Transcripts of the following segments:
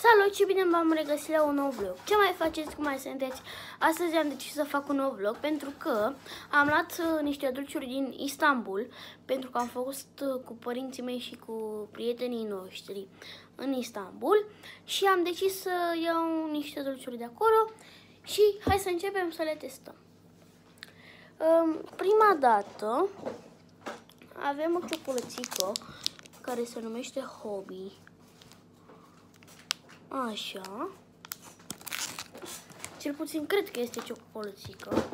Salut și bine v-am regăsit la un nou vlog. Ce mai faceți, cum mai sunteți? Astăzi am decis să fac un nou vlog pentru că am luat niște dulciuri din Istanbul, pentru că am fost cu părinții mei și cu prietenii noștri în Istanbul și am decis să iau niște dulciuri de acolo și hai să începem să le testăm. Prima dată avem o ciocolățică care se numește Hobby. Așa. Cel puțin cred că este ciocolățică.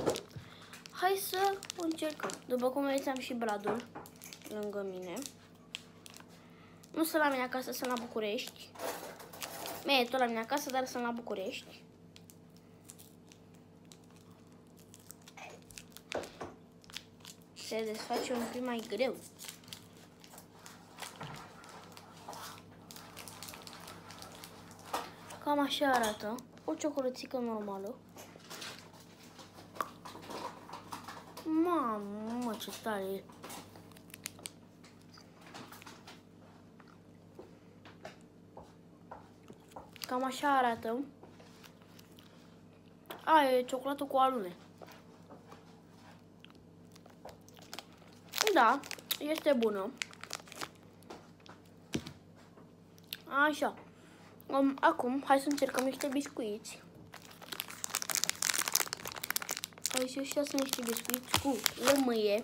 Hai să încercăm. După cum vedeți, am și bradul lângă mine. Nu sunt la mine acasă, sunt la București. E tot la mine acasă, dar sunt la București. Se desface un pic mai greu. Cam așa arată. O ciocolățică normală. Mamă, ce tare e. Cam așa arată. E ciocolată cu alune. Da, este bună. Așa. Acum, hai să încercăm niște biscuiți. Aici ăștia sunt niște biscuiți cu lămâie.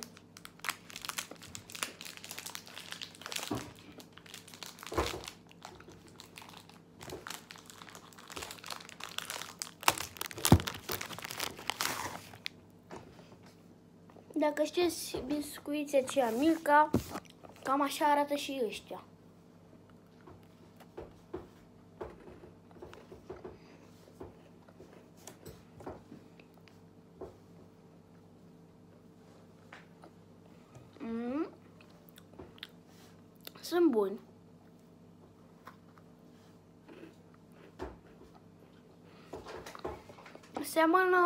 Dacă știți biscuiții aceia Milka, cam așa arată și ăștia. Sunt buni. Seamănă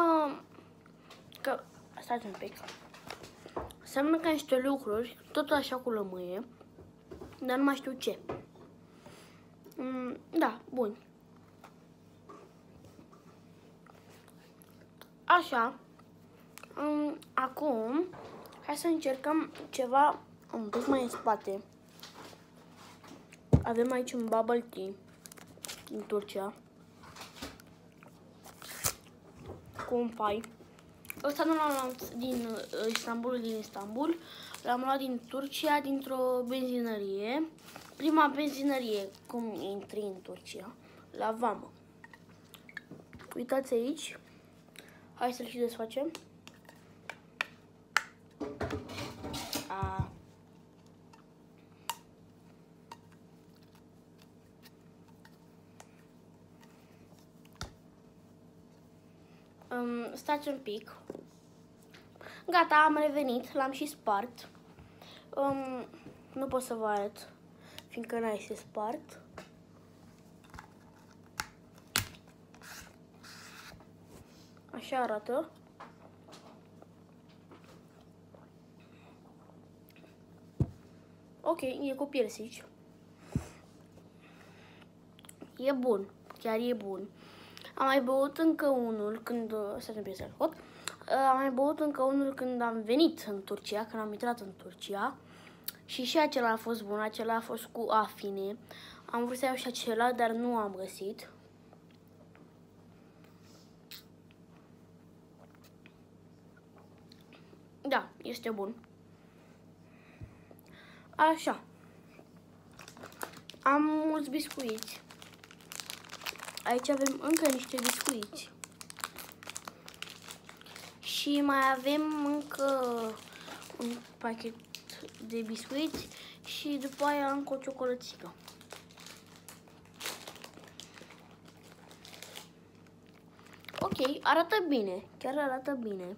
că... Stați un pic. Seamănă ca niște lucruri, tot așa cu lămâie, dar nu mai știu ce. Da, buni. Așa. Acum, hai să încercăm ceva un pic mai în spate. Avem aici un bubble tea din Turcia cu un pai. Ăsta nu l-am luat din Istanbul, l-am luat din Turcia, dintr-o benzinărie. Prima benzinărie cum intri în Turcia, la vamă. Uitați aici. Hai să-l și desfacem. Stați un pic. Gata, am revenit, l-am și spart. Nu pot să vă arăt, fiindcă n-ai să spart. Așa arată. Ok, e cu piersici. E bun, chiar e bun. Am mai băut încă unul când... Am mai băut încă unul când am venit în Turcia, când am intrat în Turcia. Și acela a fost bun, acela a fost cu afine. Am vrut să iau și acela, dar nu am găsit. Da, este bun. Așa. Am mulți biscuiți. Aici avem încă niște biscuiți. Și mai avem încă un pachet de biscuiți și după aia încă o ciocolățică. Ok, arată bine, chiar arată bine.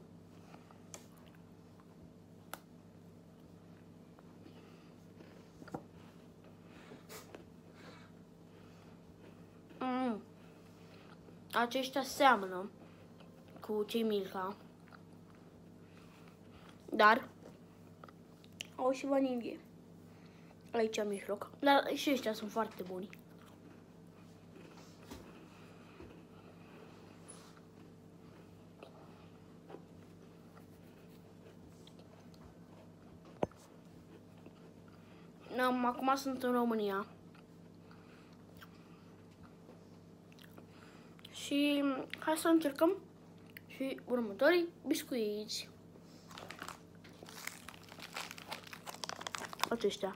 Aceștia seamănă cu cei Milka, dar au și vanilie aici în mijloc. Dar și ăștia sunt foarte buni. Acum sunt în România. Și hai să încercăm și următorii biscuiți. Aceștia.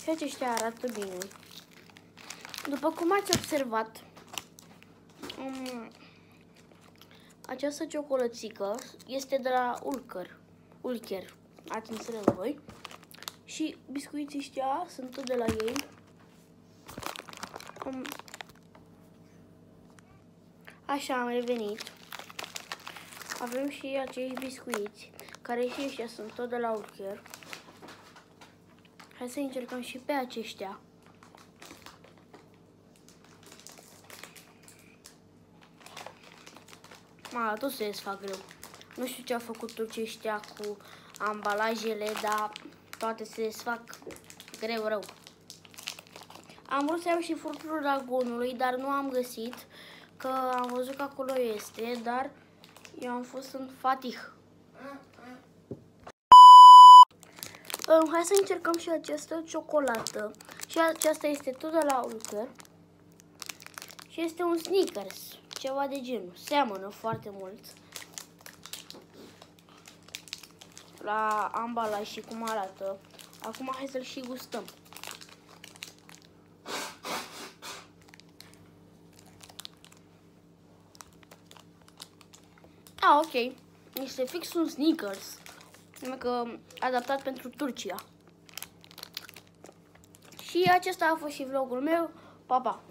Și aceștia arată bine. După cum ați observat, această ciocolățică este de la Ulker, ați înțeles voi. Și biscuiții ăștia sunt tot de la ei. Așa, am revenit. Avem și acești biscuiți, care și ăștia sunt tot de la Ulker. Hai să încercăm și pe aceștia. Tot se desfac greu. Nu știu ce au făcut turcii ăștia cu ambalajele, dar toate se desfac greu rău. Am vrut să iau și furtunul dragonului, dar nu am găsit, că am văzut că acolo este, dar eu am fost în Fatih. Hai să încercăm și această ciocolată. Și aceasta este tot de la Ulker. Și este un Snickers, ceva de genul. Seamănă foarte mult la ambalaj și cum arată. Acum hai să-l și gustăm. Ok. Este fix un Snickers. Adică adaptat pentru Turcia. Și acesta a fost și vlogul meu. Pa, pa!